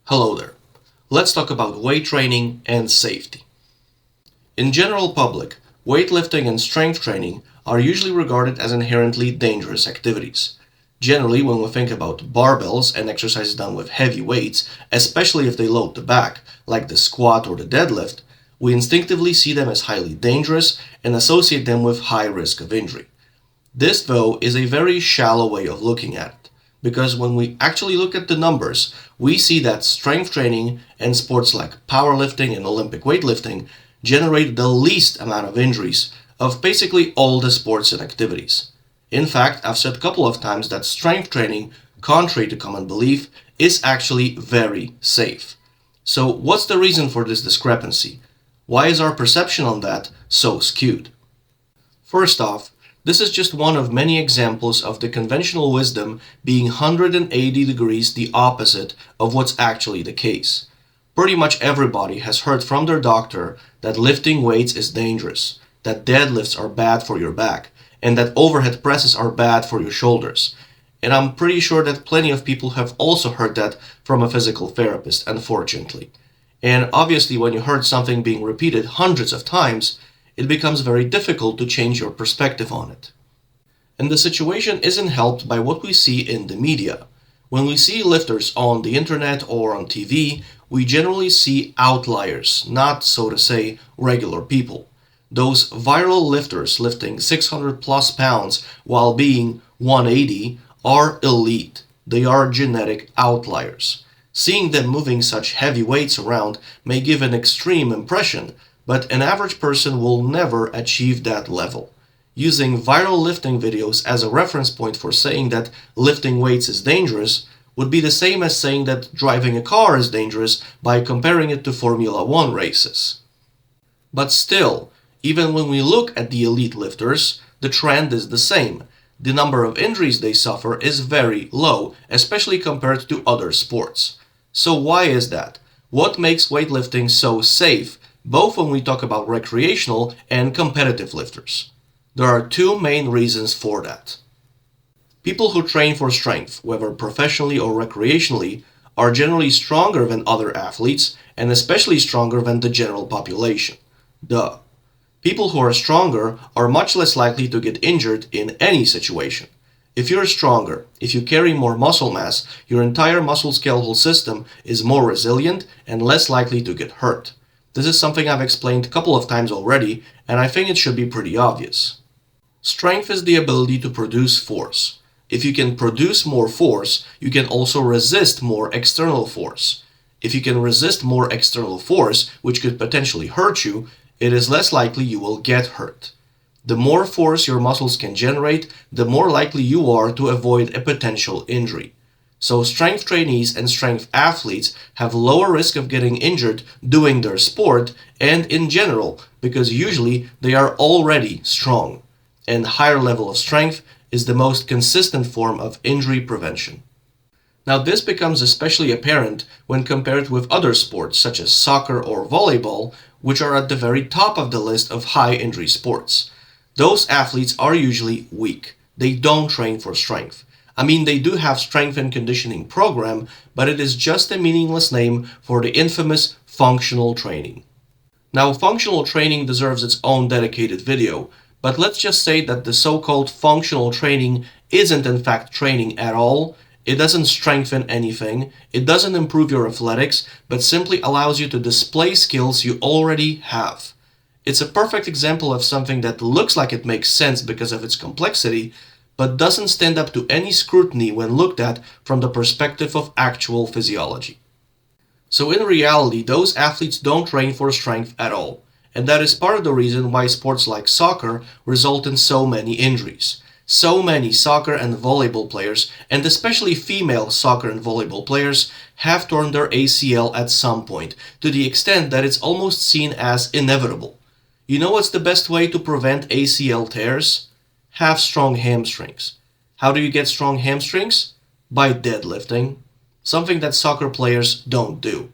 Hello there. Let's talk about weight training and safety. In general public, weightlifting and strength training are usually regarded as inherently dangerous activities. Generally, when we think about barbells and exercises done with heavy weights, especially if they load the back, like the squat or the deadlift, we instinctively see them as highly dangerous and associate them with high risk of injury. This, though, is a very shallow way of looking at it, because when we actually look at the numbers, we see that strength training and sports like powerlifting and Olympic weightlifting generate the least amount of injuries of basically all the sports and activities. In fact, I've said a couple of times that strength training, contrary to common belief, is actually very safe. So what's the reason for this discrepancy? Why is our perception on that so skewed? First off, this is just one of many examples of the conventional wisdom being 180 degrees the opposite of what's actually the case. Pretty much everybody has heard from their doctor that lifting weights is dangerous, that deadlifts are bad for your back, and that overhead presses are bad for your shoulders. And I'm pretty sure that plenty of people have also heard that from a physical therapist, unfortunately. And obviously, when you heard something being repeated hundreds of times, it becomes very difficult to change your perspective on it. And the situation isn't helped by what we see in the media. When we see lifters on the internet or on TV, we generally see outliers, not, so to say, regular people. Those viral lifters lifting 600 plus pounds while being 180 are elite. They are genetic outliers. Seeing them moving such heavy weights around may give an extreme impression, but an average person will never achieve that level. Using viral lifting videos as a reference point for saying that lifting weights is dangerous would be the same as saying that driving a car is dangerous by comparing it to Formula One races. But still, even when we look at the elite lifters, the trend is the same. The number of injuries they suffer is very low, especially compared to other sports. So why is that? What makes weightlifting so safe, both when we talk about recreational and competitive lifters? There are two main reasons for that. People who train for strength, whether professionally or recreationally, are generally stronger than other athletes and especially stronger than the general population. Duh. People who are stronger are much less likely to get injured in any situation. If you're stronger, if you carry more muscle mass, your entire musculoskeletal system is more resilient and less likely to get hurt. This is something I've explained a couple of times already, and I think it should be pretty obvious. Strength is the ability to produce force. If you can produce more force, you can also resist more external force. If you can resist more external force, which could potentially hurt you, it is less likely you will get hurt. The more force your muscles can generate, the more likely you are to avoid a potential injury. So strength trainees and strength athletes have lower risk of getting injured doing their sport and in general, because usually they are already strong. And higher level of strength is the most consistent form of injury prevention. Now this becomes especially apparent when compared with other sports such as soccer or volleyball, which are at the very top of the list of high injury sports. Those athletes are usually weak. They don't train for strength. I mean, they do have strength and conditioning program, but it is just a meaningless name for the infamous functional training. Now, functional training deserves its own dedicated video, but let's just say that the so-called functional training isn't in fact training at all. It doesn't strengthen anything, it doesn't improve your athletics, but simply allows you to display skills you already have. It's a perfect example of something that looks like it makes sense because of its complexity, but doesn't stand up to any scrutiny when looked at from the perspective of actual physiology. So in reality, those athletes don't train for strength at all, and that is part of the reason why sports like soccer result in so many injuries. So many soccer and volleyball players, and especially female soccer and volleyball players, have torn their ACL at some point, to the extent that it's almost seen as inevitable. You know what's the best way to prevent ACL tears? Have strong hamstrings. How do you get strong hamstrings? By deadlifting, something that soccer players don't do.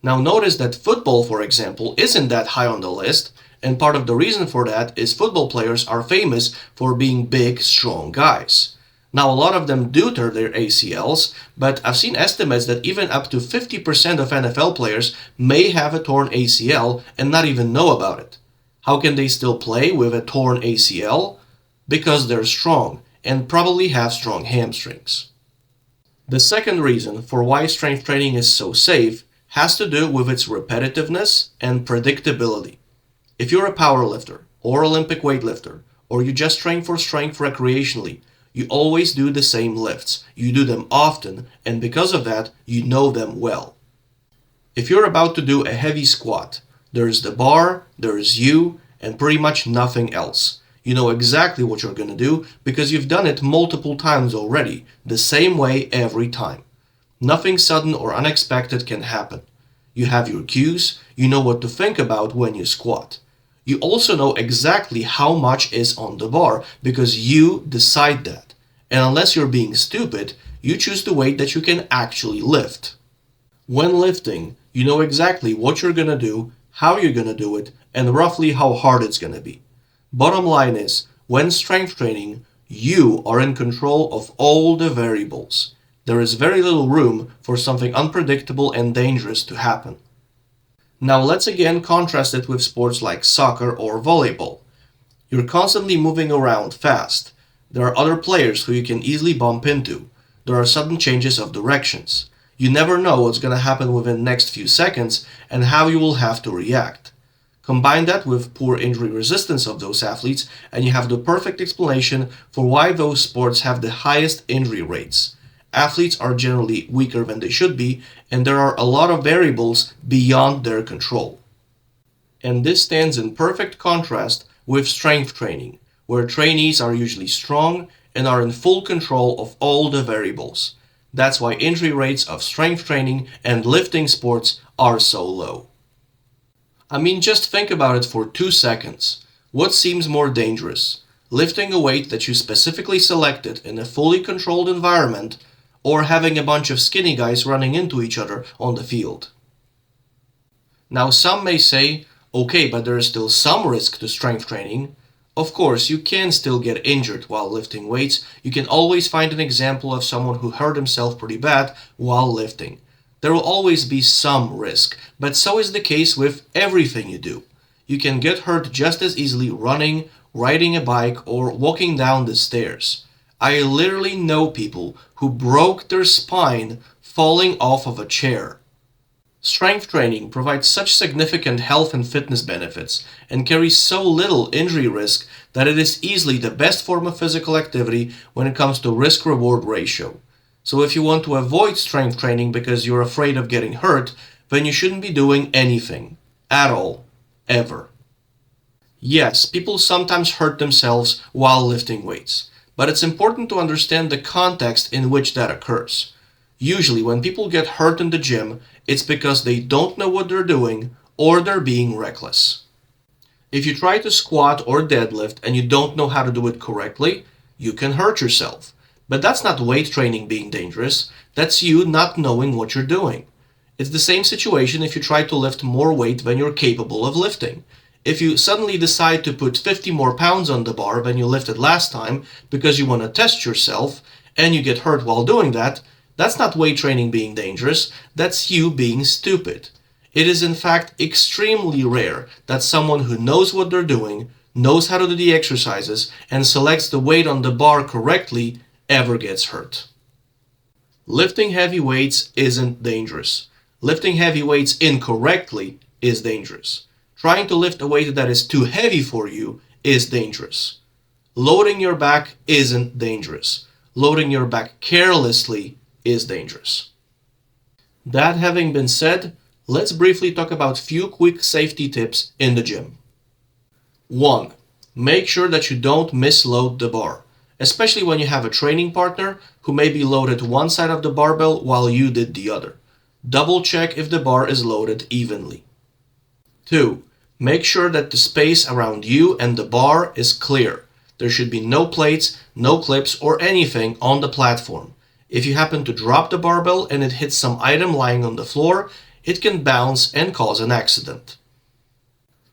Now notice that football, for example, isn't that high on the list, and part of the reason for that is football players are famous for being big, strong guys. Now, a lot of them do tear their ACLs, but I've seen estimates that even up to 50% of NFL players may have a torn ACL and not even know about it. How can they still play with a torn ACL? Because they're strong and probably have strong hamstrings. The second reason for why strength training is so safe has to do with its repetitiveness and predictability. If you're a powerlifter or Olympic weightlifter, or you just train for strength recreationally, you always do the same lifts. You do them often, and because of that, you know them well. If you're about to do a heavy squat, there's the bar, there's you, and pretty much nothing else. You know exactly what you're going to do because you've done it multiple times already, the same way every time. Nothing sudden or unexpected can happen. You have your cues, you know what to think about when you squat. You also know exactly how much is on the bar because you decide that. And unless you're being stupid, you choose the weight that you can actually lift. When lifting, you know exactly what you're going to do, how you're going to do it, and roughly how hard it's going to be. Bottom line is, when strength training, you are in control of all the variables. There is very little room for something unpredictable and dangerous to happen. Now let's again contrast it with sports like soccer or volleyball. You're constantly moving around fast. There are other players who you can easily bump into. There are sudden changes of directions. You never know what's going to happen within the next few seconds and how you will have to react. Combine that with poor injury resistance of those athletes and you have the perfect explanation for why those sports have the highest injury rates. Athletes are generally weaker than they should be, and there are a lot of variables beyond their control. And this stands in perfect contrast with strength training, where trainees are usually strong and are in full control of all the variables. That's why injury rates of strength training and lifting sports are so low. I mean, just think about it for 2 seconds. What seems more dangerous? Lifting a weight that you specifically selected in a fully controlled environment, or having a bunch of skinny guys running into each other on the field? Now some may say, okay, but there is still some risk to strength training. Of course, you can still get injured while lifting weights. You can always find an example of someone who hurt himself pretty bad while lifting. There will always be some risk, but so is the case with everything you do. You can get hurt just as easily running, riding a bike, or walking down the stairs. I literally know people who broke their spine falling off of a chair. Strength training provides such significant health and fitness benefits and carries so little injury risk that it is easily the best form of physical activity when it comes to risk-reward ratio. So if you want to avoid strength training because you're afraid of getting hurt, then you shouldn't be doing anything at all, ever. Yes, people sometimes hurt themselves while lifting weights, but it's important to understand the context in which that occurs. Usually when people get hurt in the gym, it's because they don't know what they're doing or they're being reckless. If you try to squat or deadlift and you don't know how to do it correctly, you can hurt yourself. But that's not weight training being dangerous, that's you not knowing what you're doing. It's the same situation if you try to lift more weight than you're capable of lifting. If you suddenly decide to put 50 more pounds on the bar than you lifted last time because you want to test yourself and you get hurt while doing that, that's not weight training being dangerous, that's you being stupid. It is in fact extremely rare that someone who knows what they're doing, knows how to do the exercises, and selects the weight on the bar correctly ever gets hurt. Lifting heavy weights isn't dangerous. Lifting heavy weights incorrectly is dangerous. Trying to lift a weight that is too heavy for you is dangerous. Loading your back isn't dangerous. Loading your back carelessly is dangerous. That having been said, let's briefly talk about few quick safety tips in the gym. 1. Make sure that you don't misload the bar, especially when you have a training partner who maybe loaded one side of the barbell while you did the other. Double check if the bar is loaded evenly. 2. Make sure that the space around you and the bar is clear. There should be no plates, no clips, or anything on the platform. If you happen to drop the barbell and it hits some item lying on the floor, it can bounce and cause an accident.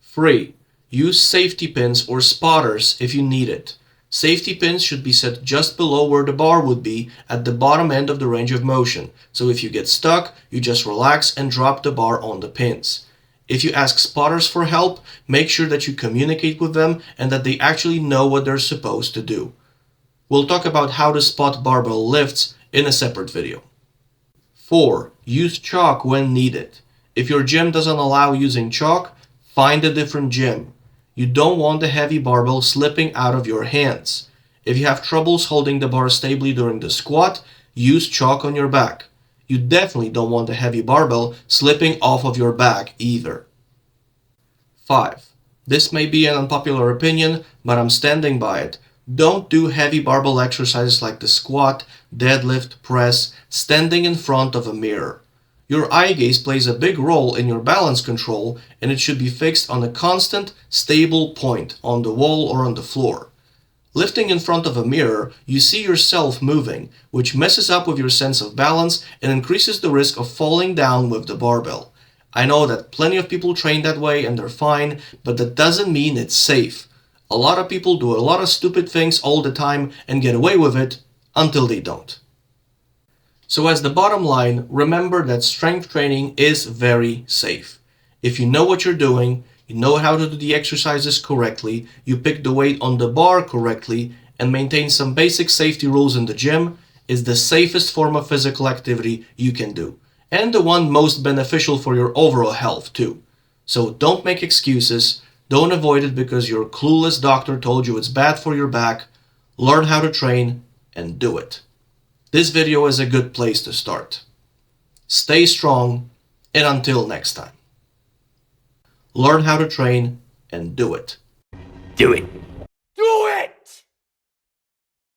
3. Use safety pins or spotters if you need it. Safety pins should be set just below where the bar would be at the bottom end of the range of motion, so if you get stuck, you just relax and drop the bar on the pins. If you ask spotters for help, make sure that you communicate with them and that they actually know what they're supposed to do. We'll talk about how to spot barbell lifts in a separate video. 4. Use chalk when needed. If your gym doesn't allow using chalk, find a different gym. You don't want the heavy barbell slipping out of your hands. If you have troubles holding the bar stably during the squat, use chalk on your back. You definitely don't want the heavy barbell slipping off of your back either. 5. This may be an unpopular opinion, but I'm standing by it. Don't do heavy barbell exercises like the squat, deadlift, press, standing in front of a mirror. Your eye gaze plays a big role in your balance control, and it should be fixed on a constant, stable point on the wall or on the floor. Lifting in front of a mirror, you see yourself moving, which messes up with your sense of balance and increases the risk of falling down with the barbell. I know that plenty of people train that way and they're fine, but that doesn't mean it's safe. A lot of people do a lot of stupid things all the time and get away with it until they don't. So as the bottom line, remember that strength training is very safe. If you know what you're doing, you know how to do the exercises correctly, you pick the weight on the bar correctly, and maintain some basic safety rules in the gym, is the safest form of physical activity you can do. And the one most beneficial for your overall health too. So don't make excuses, don't avoid it because your clueless doctor told you it's bad for your back. Learn how to train and do it. This video is a good place to start. Stay strong, and until next time. Learn how to train and do it. Do it.